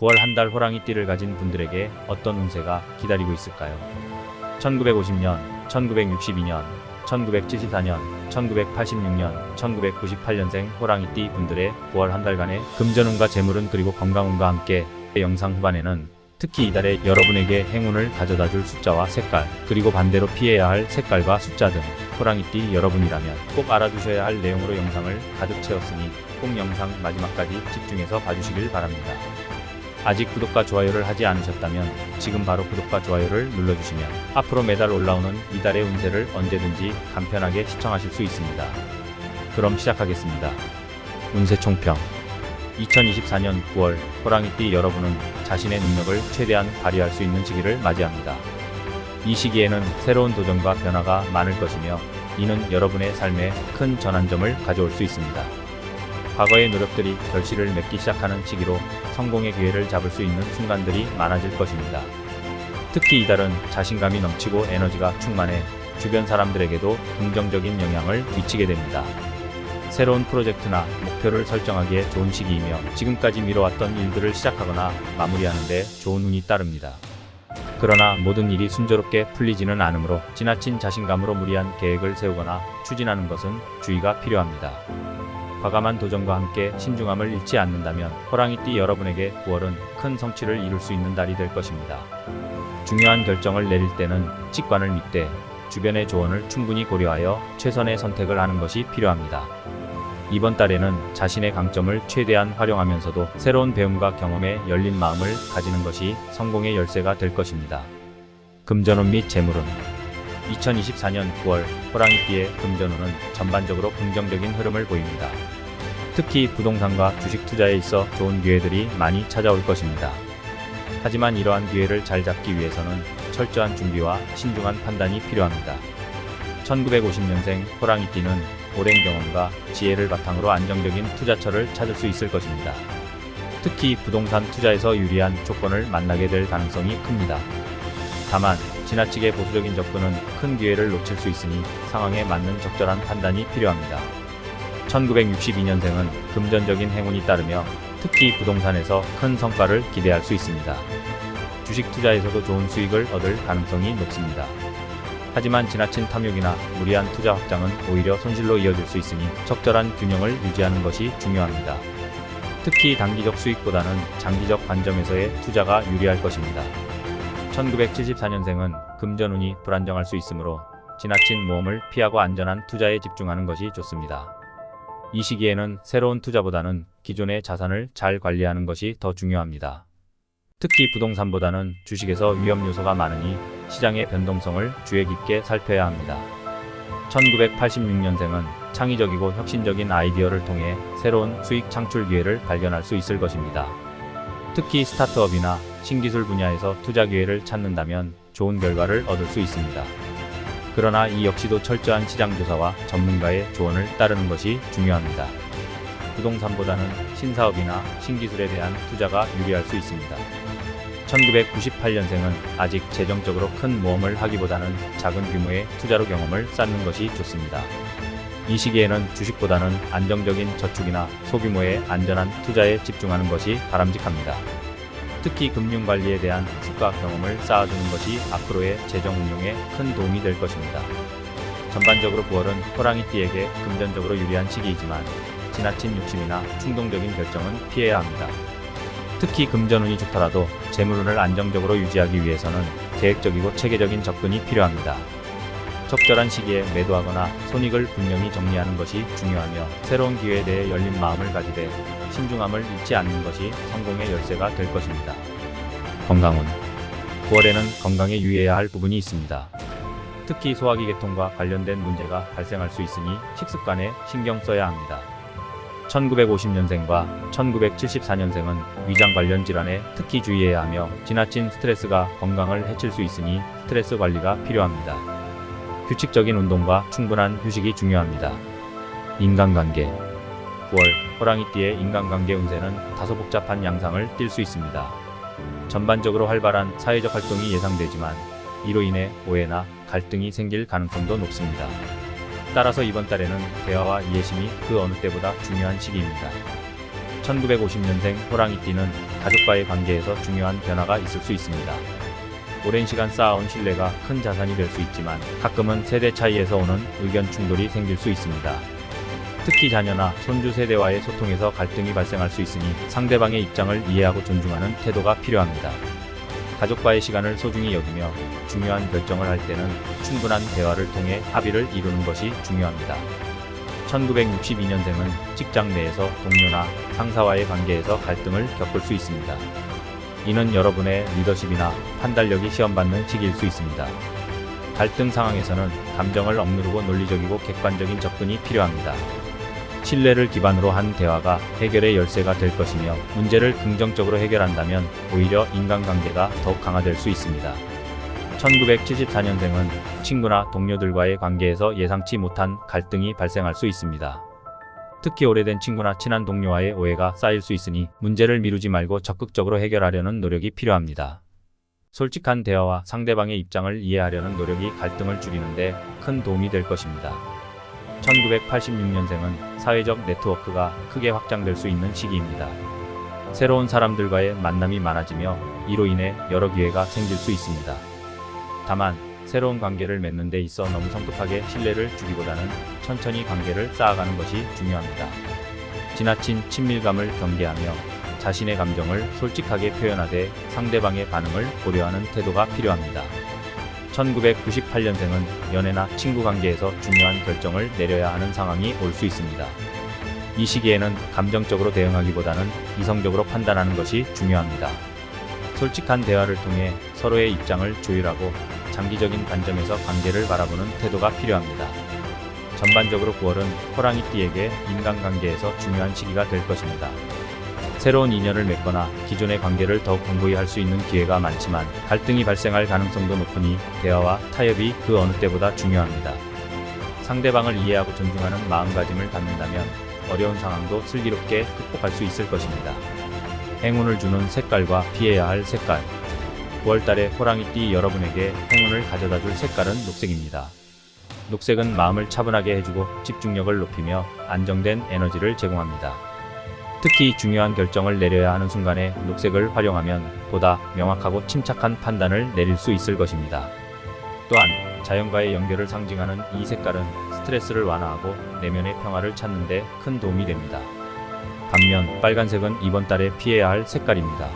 9월 한 달 호랑이띠를 가진 분들에게 어떤 운세가 기다리고 있을까요? 1950년, 1962년, 1974년, 1986년, 1998년생 호랑이띠 분들의 9월 한 달간의 금전운과 재물운 그리고 건강운과 함께 영상 후반에는 특히 이달에 여러분에게 행운을 가져다줄 숫자와 색깔, 그리고 반대로 피해야 할 색깔과 숫자 등 호랑이띠 여러분이라면 꼭 알아두셔야 할 내용으로 영상을 가득 채웠으니 꼭 영상 마지막까지 집중해서 봐주시길 바랍니다. 아직 구독과 좋아요를 하지 않으셨다면 지금 바로 구독과 좋아요를 눌러주시면 앞으로 매달 올라오는 이달의 운세를 언제든지 간편하게 시청하실 수 있습니다. 그럼 시작하겠습니다. 운세 총평. 2024년 9월 호랑이띠 여러분은 자신의 능력을 최대한 발휘할 수 있는 시기를 맞이합니다. 이 시기에는 새로운 도전과 변화가 많을 것이며 이는 여러분의 삶에 큰 전환점을 가져올 수 있습니다. 과거의 노력들이 결실을 맺기 시작하는 시기로 성공의 기회를 잡을 수 있는 순간들이 많아질 것입니다. 특히 이달은 자신감이 넘치고 에너지가 충만해 주변 사람들에게도 긍정적인 영향을 미치게 됩니다. 새로운 프로젝트나 목표를 설정하기에 좋은 시기이며 지금까지 미뤄왔던 일들을 시작하거나 마무리하는 데 좋은 운이 따릅니다. 그러나 모든 일이 순조롭게 풀리지는 않으므로 지나친 자신감으로 무리한 계획을 세우거나 추진하는 것은 주의가 필요합니다. 과감한 도전과 함께 신중함을 잃지 않는다면 호랑이띠 여러분에게 9월은 큰 성취를 이룰 수 있는 달이 될 것입니다. 중요한 결정을 내릴 때는 직관을 믿되 주변의 조언을 충분히 고려하여 최선의 선택을 하는 것이 필요합니다. 이번 달에는 자신의 강점을 최대한 활용하면서도 새로운 배움과 경험에 열린 마음을 가지는 것이 성공의 열쇠가 될 것입니다. 금전운 및 재물운. 2024년 9월 호랑이띠의 금전운은 전반적으로 긍정적인 흐름을 보입니다. 특히 부동산과 주식 투자에 있어 좋은 기회들이 많이 찾아올 것입니다. 하지만 이러한 기회를 잘 잡기 위해서는 철저한 준비와 신중한 판단이 필요합니다. 1950년생 호랑이띠는 오랜 경험과 지혜를 바탕으로 안정적인 투자처를 찾을 수 있을 것입니다. 특히 부동산 투자에서 유리한 조건을 만나게 될 가능성이 큽니다. 다만 지나치게 보수적인 접근은 큰 기회를 놓칠 수 있으니 상황에 맞는 적절한 판단이 필요합니다. 1962년생은 금전적인 행운이 따르며 특히 부동산에서 큰 성과를 기대할 수 있습니다. 주식 투자에서도 좋은 수익을 얻을 가능성이 높습니다. 하지만 지나친 탐욕이나 무리한 투자 확장은 오히려 손실로 이어질 수 있으니 적절한 균형을 유지하는 것이 중요합니다. 특히 단기적 수익보다는 장기적 관점에서의 투자가 유리할 것입니다. 1974년생은 금전운이 불안정할 수 있으므로 지나친 모험을 피하고 안전한 투자에 집중하는 것이 좋습니다. 이 시기에는 새로운 투자보다는 기존의 자산을 잘 관리하는 것이 더 중요합니다. 특히 부동산보다는 주식에서 위험 요소가 많으니 시장의 변동성을 주의 깊게 살펴야 합니다. 1986년생은 창의적이고 혁신적인 아이디어를 통해 새로운 수익 창출 기회를 발견할 수 있을 것입니다. 특히 스타트업이나 신기술 분야에서 투자 기회를 찾는다면 좋은 결과를 얻을 수 있습니다. 그러나 이 역시도 철저한 시장 조사와 전문가의 조언을 따르는 것이 중요합니다. 부동산보다는 신사업이나 신기술에 대한 투자가 유리할 수 있습니다. 1998년생은 아직 재정적으로 큰 모험을 하기보다는 작은 규모의 투자로 경험을 쌓는 것이 좋습니다. 이 시기에는 주식보다는 안정적인 저축이나 소규모의 안전한 투자에 집중하는 것이 바람직합니다. 특히 금융관리에 대한 학습과 경험을 쌓아두는 것이 앞으로의 재정 운용에 큰 도움이 될 것입니다. 전반적으로 9월은 호랑이띠에게 금전적으로 유리한 시기이지만 지나친 욕심이나 충동적인 결정은 피해야 합니다. 특히 금전운이 좋더라도 재물운을 안정적으로 유지하기 위해서는 계획적이고 체계적인 접근이 필요합니다. 적절한 시기에 매도하거나 손익을 분명히 정리하는 것이 중요하며 새로운 기회에 대해 열린 마음을 가지되 신중함을 잃지 않는 것이 성공의 열쇠가 될 것입니다. 건강운. 9월에는 건강에 유의해야 할 부분이 있습니다. 특히 소화기 계통과 관련된 문제가 발생할 수 있으니 식습관에 신경 써야 합니다. 1950년생과 1974년생은 위장 관련 질환에 특히 주의해야 하며 지나친 스트레스가 건강을 해칠 수 있으니 스트레스 관리가 필요합니다. 규칙적인 운동과 충분한 휴식이 중요합니다. 인간관계. 9월 호랑이띠의 인간관계 운세는 다소 복잡한 양상을 띌 수 있습니다. 전반적으로 활발한 사회적 활동이 예상되지만 이로 인해 오해나 갈등이 생길 가능성도 높습니다. 따라서 이번 달에는 대화와 이해심이 그 어느 때보다 중요한 시기입니다. 1950년생 호랑이띠는 가족과의 관계에서 중요한 변화가 있을 수 있습니다. 오랜 시간 쌓아온 신뢰가 큰 자산이 될 수 있지만 가끔은 세대 차이에서 오는 의견 충돌이 생길 수 있습니다. 특히 자녀나 손주 세대와의 소통에서 갈등이 발생할 수 있으니 상대방의 입장을 이해하고 존중하는 태도가 필요합니다. 가족과의 시간을 소중히 여기며 중요한 결정을 할 때는 충분한 대화를 통해 합의를 이루는 것이 중요합니다. 1962년생은 직장 내에서 동료나 상사와의 관계에서 갈등을 겪을 수 있습니다. 이는 여러분의 리더십이나 판단력이 시험받는 시기일 수 있습니다. 갈등 상황에서는 감정을 억누르고 논리적이고 객관적인 접근이 필요합니다. 신뢰를 기반으로 한 대화가 해결의 열쇠가 될 것이며 문제를 긍정적으로 해결한다면 오히려 인간관계가 더욱 강화될 수 있습니다. 1974년생은 친구나 동료들과의 관계에서 예상치 못한 갈등이 발생할 수 있습니다. 특히 오래된 친구나 친한 동료와의 오해가 쌓일 수 있으니 문제를 미루지 말고 적극적으로 해결하려는 노력이 필요합니다. 솔직한 대화와 상대방의 입장을 이해하려는 노력이 갈등을 줄이는데 큰 도움이 될 것입니다. 1986년생은 사회적 네트워크가 크게 확장될 수 있는 시기입니다. 새로운 사람들과의 만남이 많아지며 이로 인해 여러 기회가 생길 수 있습니다. 다만 새로운 관계를 맺는 데 있어 너무 성급하게 신뢰를 주기보다는 천천히 관계를 쌓아가는 것이 중요합니다. 지나친 친밀감을 경계하며 자신의 감정을 솔직하게 표현하되 상대방의 반응을 고려하는 태도가 필요합니다. 1998년생은 연애나 친구 관계에서 중요한 결정을 내려야 하는 상황이 올 수 있습니다. 이 시기에는 감정적으로 대응하기보다는 이성적으로 판단하는 것이 중요합니다. 솔직한 대화를 통해 서로의 입장을 조율하고 장기적인 관점에서 관계를 바라보는 태도가 필요합니다. 전반적으로 9월은 호랑이띠에게 인간관계에서 중요한 시기가 될 것입니다. 새로운 인연을 맺거나 기존의 관계를 더욱 공고히 할 수 있는 기회가 많지만 갈등이 발생할 가능성도 높으니 대화와 타협이 그 어느 때보다 중요합니다. 상대방을 이해하고 존중하는 마음가짐을 갖는다면 어려운 상황도 슬기롭게 극복할 수 있을 것입니다. 행운을 주는 색깔과 피해야 할 색깔. 9월달에 호랑이띠 여러분에게 행운을 가져다줄 색깔은 녹색입니다. 녹색은 마음을 차분하게 해주고 집중력을 높이며 안정된 에너지를 제공합니다. 특히 중요한 결정을 내려야 하는 순간에 녹색을 활용하면 보다 명확하고 침착한 판단을 내릴 수 있을 것입니다. 또한 자연과의 연결을 상징하는 이 색깔은 스트레스를 완화하고 내면의 평화를 찾는 데 큰 도움이 됩니다. 반면 빨간색은 이번 달에 피해야 할 색깔입니다.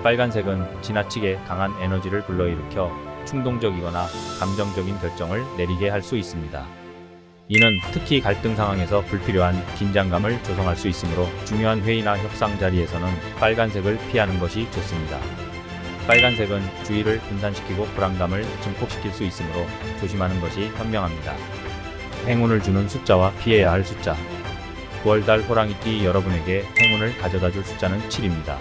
빨간색은 지나치게 강한 에너지를 불러일으켜 충동적이거나 감정적인 결정을 내리게 할 수 있습니다. 이는 특히 갈등 상황에서 불필요한 긴장감을 조성할 수 있으므로 중요한 회의나 협상 자리에서는 빨간색을 피하는 것이 좋습니다. 빨간색은 주의를 분산시키고 불안감을 증폭시킬 수 있으므로 조심하는 것이 현명합니다. 행운을 주는 숫자와 피해야 할 숫자. 9월달 호랑이띠 여러분에게 행운을 가져다줄 숫자는 7입니다.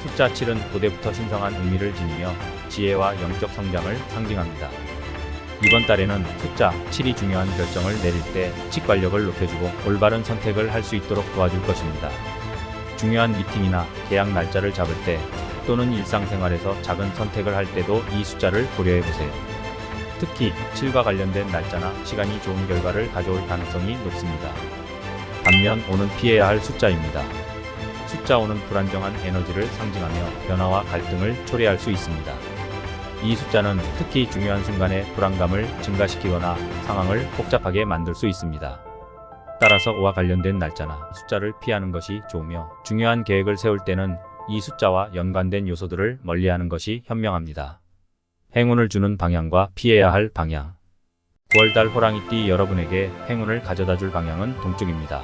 숫자 7은 고대부터 신성한 의미를 지니며 지혜와 영적 성장을 상징합니다. 이번 달에는 숫자 7이 중요한 결정을 내릴 때 직관력을 높여주고 올바른 선택을 할 수 있도록 도와줄 것입니다. 중요한 미팅이나 계약 날짜를 잡을 때 또는 일상생활에서 작은 선택을 할 때도 이 숫자를 고려해보세요. 특히 7과 관련된 날짜나 시간이 좋은 결과를 가져올 가능성이 높습니다. 반면 5는 피해야 할 숫자입니다. 숫자 5는 불안정한 에너지를 상징하며 변화와 갈등을 초래할 수 있습니다. 이 숫자는 특히 중요한 순간에 불안감을 증가시키거나 상황을 복잡하게 만들 수 있습니다. 따라서 5와 관련된 날짜나 숫자를 피하는 것이 좋으며 중요한 계획을 세울 때는 이 숫자와 연관된 요소들을 멀리하는 것이 현명합니다. 행운을 주는 방향과 피해야 할 방향. 9월달 호랑이띠 여러분에게 행운을 가져다줄 방향은 동쪽입니다.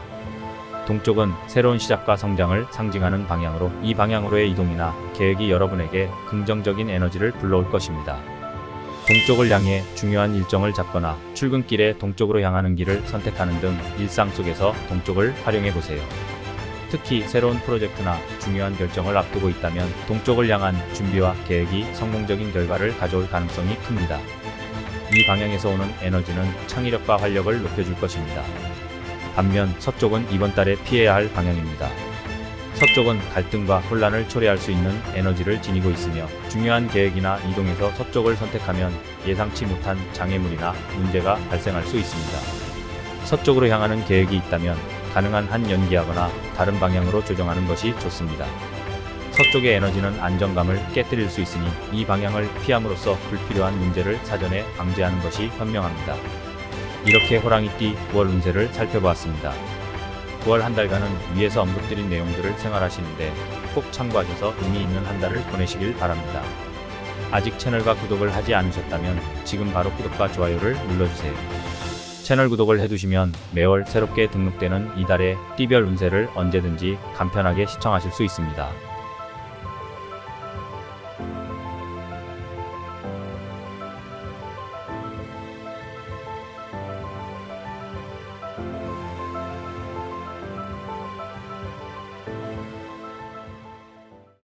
동쪽은 새로운 시작과 성장을 상징하는 방향으로 이 방향으로의 이동이나 계획이 여러분에게 긍정적인 에너지를 불러올 것입니다. 동쪽을 향해 중요한 일정을 잡거나 출근길에 동쪽으로 향하는 길을 선택하는 등 일상 속에서 동쪽을 활용해 보세요. 특히 새로운 프로젝트나 중요한 결정을 앞두고 있다면 동쪽을 향한 준비와 계획이 성공적인 결과를 가져올 가능성이 큽니다. 이 방향에서 오는 에너지는 창의력과 활력을 높여줄 것입니다. 반면 서쪽은 이번 달에 피해야 할 방향입니다. 서쪽은 갈등과 혼란을 초래할 수 있는 에너지를 지니고 있으며 중요한 계획이나 이동에서 서쪽을 선택하면 예상치 못한 장애물이나 문제가 발생할 수 있습니다. 서쪽으로 향하는 계획이 있다면 가능한 한 연기하거나 다른 방향으로 조정하는 것이 좋습니다. 서쪽의 에너지는 안정감을 깨뜨릴 수 있으니 이 방향을 피함으로써 불필요한 문제를 사전에 방지하는 것이 현명합니다. 이렇게 호랑이띠 9월 운세를 살펴보았습니다. 9월 한 달간은 위에서 언급드린 내용들을 생활하시는데 꼭 참고하셔서 의미 있는 한 달을 보내시길 바랍니다. 아직 채널과 구독을 하지 않으셨다면 지금 바로 구독과 좋아요를 눌러주세요. 채널 구독을 해두시면 매월 새롭게 등록되는 이달의 띠별 운세를 언제든지 간편하게 시청하실 수 있습니다.